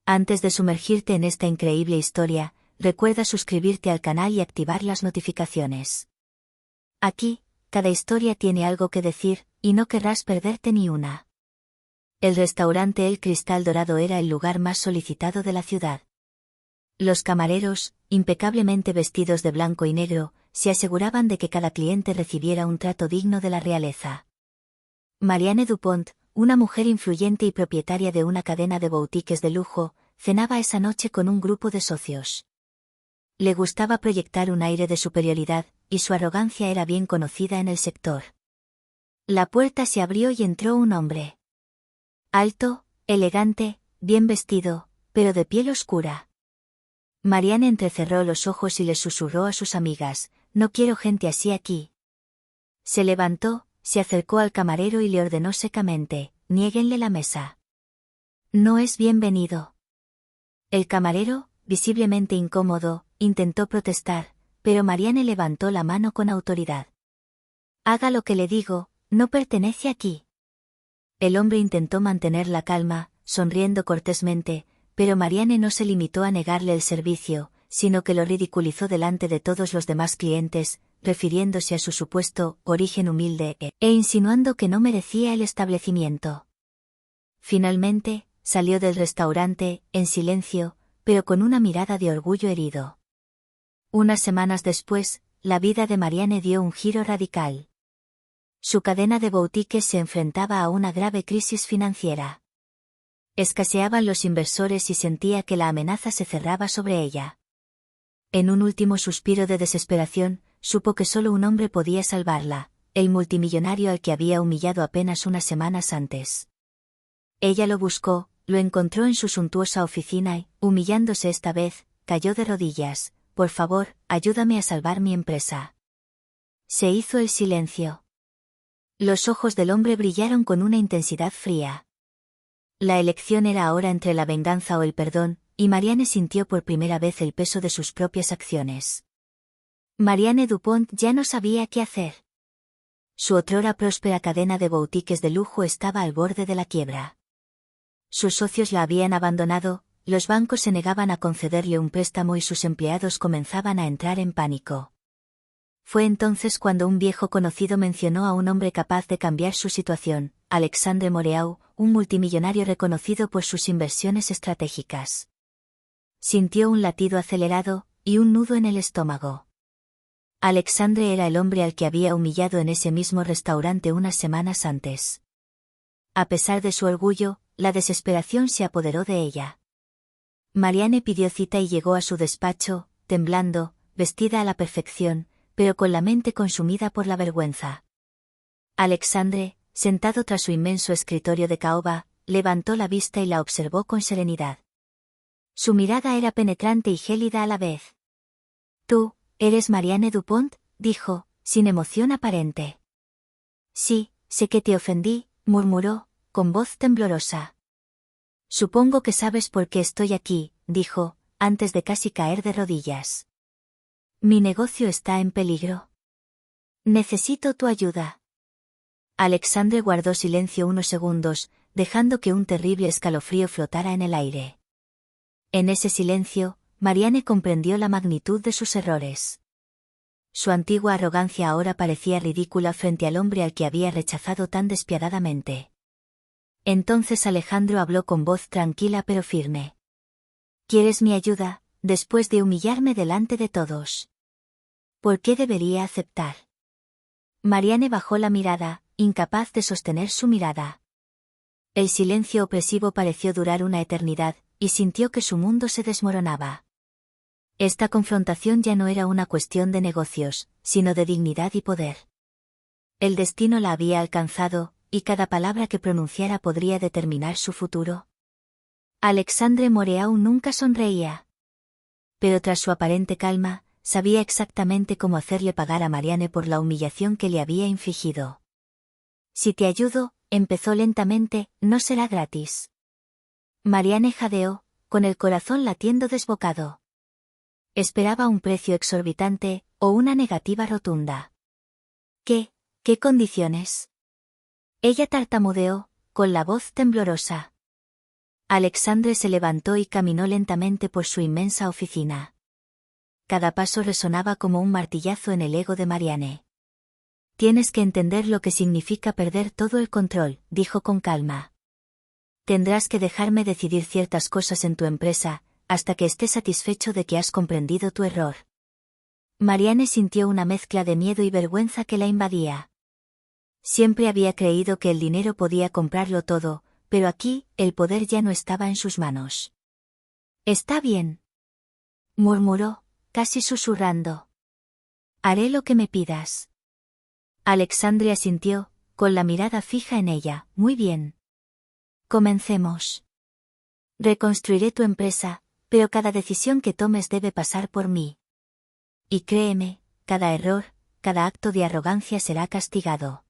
Antes de sumergirte en esta increíble historia, recuerda suscribirte al canal y activar las notificaciones. Aquí, cada historia tiene algo que decir, y no querrás perderte ni una. El restaurante El Cristal Dorado era el lugar más solicitado de la ciudad. Los camareros, impecablemente vestidos de blanco y negro, se aseguraban de que cada cliente recibiera un trato digno de la realeza. Marianne Dupont, una mujer influyente y propietaria de una cadena de boutiques de lujo, cenaba esa noche con un grupo de socios. Le gustaba proyectar un aire de superioridad, y su arrogancia era bien conocida en el sector. La puerta se abrió y entró un hombre. Alto, elegante, bien vestido, pero de piel oscura. Marianne entrecerró los ojos y les susurró a sus amigas: «No quiero gente así aquí». Se levantó, se acercó al camarero y le ordenó secamente: «Niéguenle la mesa. No es bienvenido». El camarero, visiblemente incómodo, intentó protestar, pero Marianne levantó la mano con autoridad. «Haga lo que le digo, no pertenece aquí». El hombre intentó mantener la calma, sonriendo cortésmente, pero Marianne no se limitó a negarle el servicio, sino que lo ridiculizó delante de todos los demás clientes, refiriéndose a su supuesto origen humilde e insinuando que no merecía el establecimiento. Finalmente, salió del restaurante, en silencio, pero con una mirada de orgullo herido. Unas semanas después, la vida de Marianne dio un giro radical. Su cadena de boutiques se enfrentaba a una grave crisis financiera. Escaseaban los inversores y sentía que la amenaza se cerraba sobre ella. En un último suspiro de desesperación, supo que solo un hombre podía salvarla, el multimillonario al que había humillado apenas unas semanas antes. Ella lo buscó, lo encontró en su suntuosa oficina y, humillándose esta vez, cayó de rodillas: «Por favor, ayúdame a salvar mi empresa». Se hizo el silencio. Los ojos del hombre brillaron con una intensidad fría. La elección era ahora entre la venganza o el perdón, y Marianne sintió por primera vez el peso de sus propias acciones. Marianne Dupont ya no sabía qué hacer. Su otrora próspera cadena de boutiques de lujo estaba al borde de la quiebra. Sus socios la habían abandonado, los bancos se negaban a concederle un préstamo y sus empleados comenzaban a entrar en pánico. Fue entonces cuando un viejo conocido mencionó a un hombre capaz de cambiar su situación: Alexandre Moreau, un multimillonario reconocido por sus inversiones estratégicas. Sintió un latido acelerado, y un nudo en el estómago. Alexandre era el hombre al que había humillado en ese mismo restaurante unas semanas antes. A pesar de su orgullo, la desesperación se apoderó de ella. Marianne pidió cita y llegó a su despacho, temblando, vestida a la perfección, pero con la mente consumida por la vergüenza. Alexandre, sentado tras su inmenso escritorio de caoba, levantó la vista y la observó con serenidad. Su mirada era penetrante y gélida a la vez. «¿Tú, eres Marianne Dupont?», dijo, sin emoción aparente. «Sí, sé que te ofendí», murmuró, con voz temblorosa. «Supongo que sabes por qué estoy aquí», dijo, antes de casi caer de rodillas. «Mi negocio está en peligro. Necesito tu ayuda». Alexandre guardó silencio unos segundos, dejando que un terrible escalofrío flotara en el aire. En ese silencio, Marianne comprendió la magnitud de sus errores. Su antigua arrogancia ahora parecía ridícula frente al hombre al que había rechazado tan despiadadamente. Entonces Alejandro habló con voz tranquila pero firme. «¿Quieres mi ayuda, después de humillarme delante de todos? ¿Por qué debería aceptar?». Marianne bajó la mirada, incapaz de sostener su mirada. El silencio opresivo pareció durar una eternidad, y sintió que su mundo se desmoronaba. Esta confrontación ya no era una cuestión de negocios, sino de dignidad y poder. El destino la había alcanzado, y cada palabra que pronunciara podría determinar su futuro. Alexandre Moreau nunca sonreía. Pero tras su aparente calma, sabía exactamente cómo hacerle pagar a Marianne por la humillación que le había infligido. «Si te ayudo», empezó lentamente, «no será gratis». Marianne jadeó, con el corazón latiendo desbocado. Esperaba un precio exorbitante, o una negativa rotunda. ¿Qué condiciones?». Ella tartamudeó, con la voz temblorosa. Alexandre se levantó y caminó lentamente por su inmensa oficina. Cada paso resonaba como un martillazo en el ego de Marianne. Tienes que entender lo que significa perder todo el control, dijo con calma. Tendrás que dejarme decidir ciertas cosas en tu empresa, hasta que estés satisfecho de que has comprendido tu error. Marianne sintió una mezcla de miedo y vergüenza que la invadía. Siempre había creído que el dinero podía comprarlo todo, pero aquí, el poder ya no estaba en sus manos. Está bien, murmuró, casi susurrando. Haré lo que me pidas. Alexandre asintió, con la mirada fija en ella. Muy bien. Comencemos. Reconstruiré tu empresa, pero cada decisión que tomes debe pasar por mí. Y créeme, cada error, cada acto de arrogancia será castigado.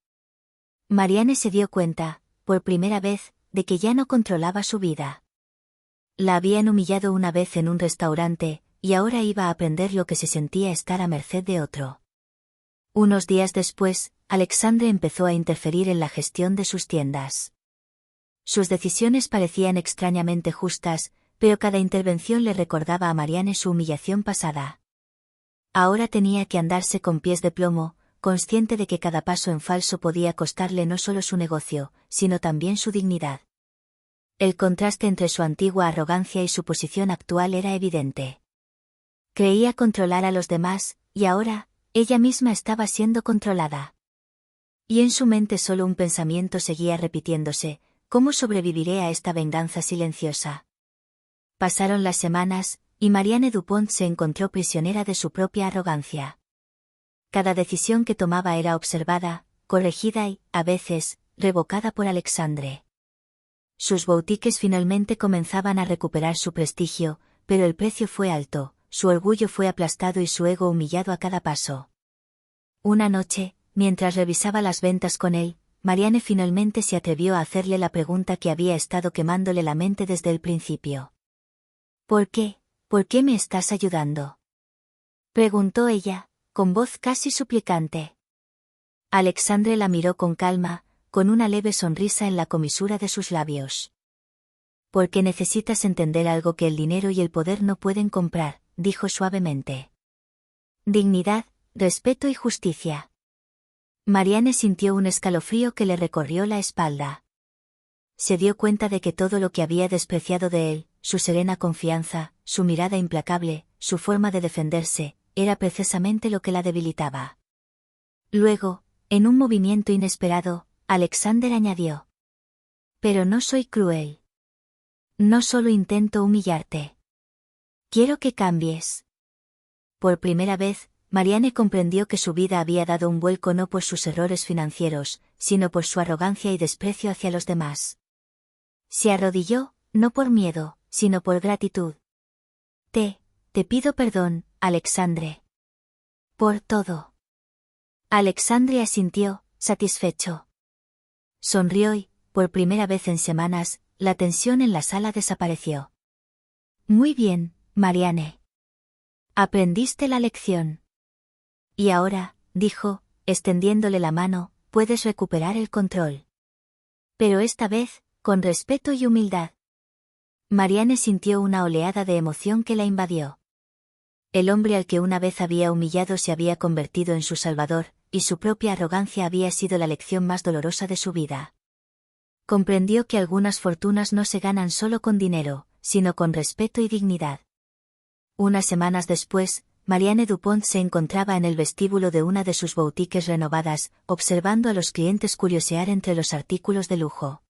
Marianne se dio cuenta, por primera vez, de que ya no controlaba su vida. La habían humillado una vez en un restaurante, y ahora iba a aprender lo que se sentía estar a merced de otro. Unos días después, Alexandre empezó a interferir en la gestión de sus tiendas. Sus decisiones parecían extrañamente justas, pero cada intervención le recordaba a Marianne su humillación pasada. Ahora tenía que andarse con pies de plomo, consciente de que cada paso en falso podía costarle no solo su negocio, sino también su dignidad. El contraste entre su antigua arrogancia y su posición actual era evidente. Creía controlar a los demás, y ahora, ella misma estaba siendo controlada. Y en su mente solo un pensamiento seguía repitiéndose: ¿cómo sobreviviré a esta venganza silenciosa? Pasaron las semanas, y Marianne Dupont se encontró prisionera de su propia arrogancia. Cada decisión que tomaba era observada, corregida y, a veces, revocada por Alexandre. Sus boutiques finalmente comenzaban a recuperar su prestigio, pero el precio fue alto, su orgullo fue aplastado y su ego humillado a cada paso. Una noche, mientras revisaba las ventas con él, Marianne finalmente se atrevió a hacerle la pregunta que había estado quemándole la mente desde el principio. ¿Por qué? ¿Por qué me estás ayudando?, preguntó ella, con voz casi suplicante. Alexandre la miró con calma, con una leve sonrisa en la comisura de sus labios. Porque necesitas entender algo que el dinero y el poder no pueden comprar, dijo suavemente. Dignidad, respeto y justicia. Marianne sintió un escalofrío que le recorrió la espalda. Se dio cuenta de que todo lo que había despreciado de él, su serena confianza, su mirada implacable, su forma de defenderse, era precisamente lo que la debilitaba. Luego, en un movimiento inesperado, Alexander añadió: pero no soy cruel. No solo intento humillarte. Quiero que cambies. Por primera vez, Marianne comprendió que su vida había dado un vuelco no por sus errores financieros, sino por su arrogancia y desprecio hacia los demás. Se arrodilló, no por miedo, sino por gratitud. Te pido perdón, Alexandre. Por todo. Alexandre asintió, satisfecho. Sonrió y, por primera vez en semanas, la tensión en la sala desapareció. Muy bien, Marianne. Aprendiste la lección. Y ahora, dijo, extendiéndole la mano, puedes recuperar el control. Pero esta vez, con respeto y humildad. Marianne sintió una oleada de emoción que la invadió. El hombre al que una vez había humillado se había convertido en su salvador, y su propia arrogancia había sido la lección más dolorosa de su vida. Comprendió que algunas fortunas no se ganan solo con dinero, sino con respeto y dignidad. Unas semanas después, Marianne Dupont se encontraba en el vestíbulo de una de sus boutiques renovadas, observando a los clientes curiosear entre los artículos de lujo.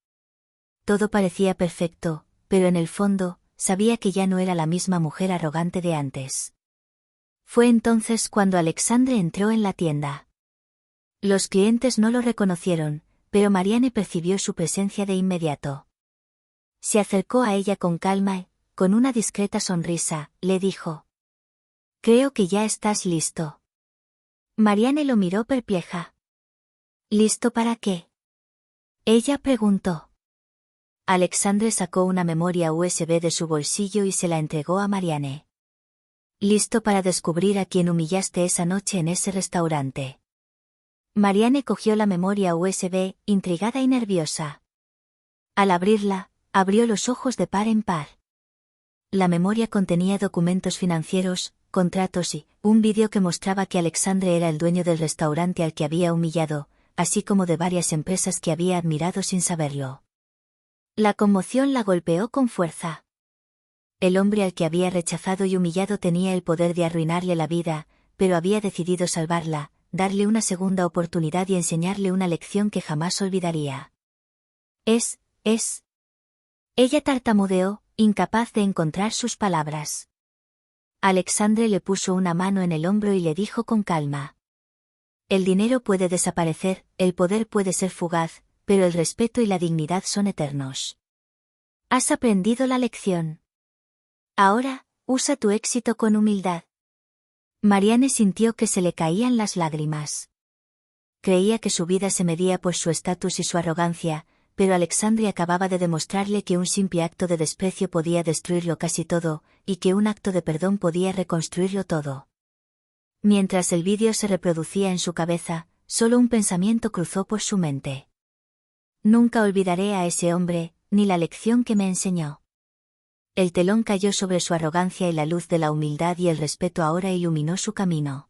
Todo parecía perfecto, pero en el fondo, sabía que ya no era la misma mujer arrogante de antes. Fue entonces cuando Alexandre entró en la tienda. Los clientes no lo reconocieron, pero Marianne percibió su presencia de inmediato. Se acercó a ella con calma y, con una discreta sonrisa, le dijo: creo que ya estás listo. Marianne lo miró perpleja. ¿Listo para qué?, ella preguntó. Alexandre sacó una memoria USB de su bolsillo y se la entregó a Marianne. Listo para descubrir a quién humillaste esa noche en ese restaurante. Marianne cogió la memoria USB, intrigada y nerviosa. Al abrirla, Abrió los ojos de par en par. La memoria contenía documentos financieros, contratos y un vídeo que mostraba que Alexandre era el dueño del restaurante al que había humillado, así como de varias empresas que había admirado sin saberlo. La conmoción la golpeó con fuerza. El hombre al que había rechazado y humillado tenía el poder de arruinarle la vida, pero había decidido salvarla, darle una segunda oportunidad y enseñarle una lección que jamás olvidaría. Es. Ella tartamudeó, incapaz de encontrar sus palabras. Alexandre le puso una mano en el hombro y le dijo con calma. El dinero puede desaparecer, el poder puede ser fugaz, pero el respeto y la dignidad son eternos. Has aprendido la lección. Ahora, usa tu éxito con humildad. Marianne sintió que se le caían las lágrimas. Creía que su vida se medía por su estatus y su arrogancia, pero Alexandre acababa de demostrarle que un simple acto de desprecio podía destruirlo casi todo, y que un acto de perdón podía reconstruirlo todo. Mientras el vídeo se reproducía en su cabeza, solo un pensamiento cruzó por su mente. Nunca olvidaré a ese hombre, ni la lección que me enseñó. El telón cayó sobre su arrogancia y la luz de la humildad y el respeto ahora iluminó su camino.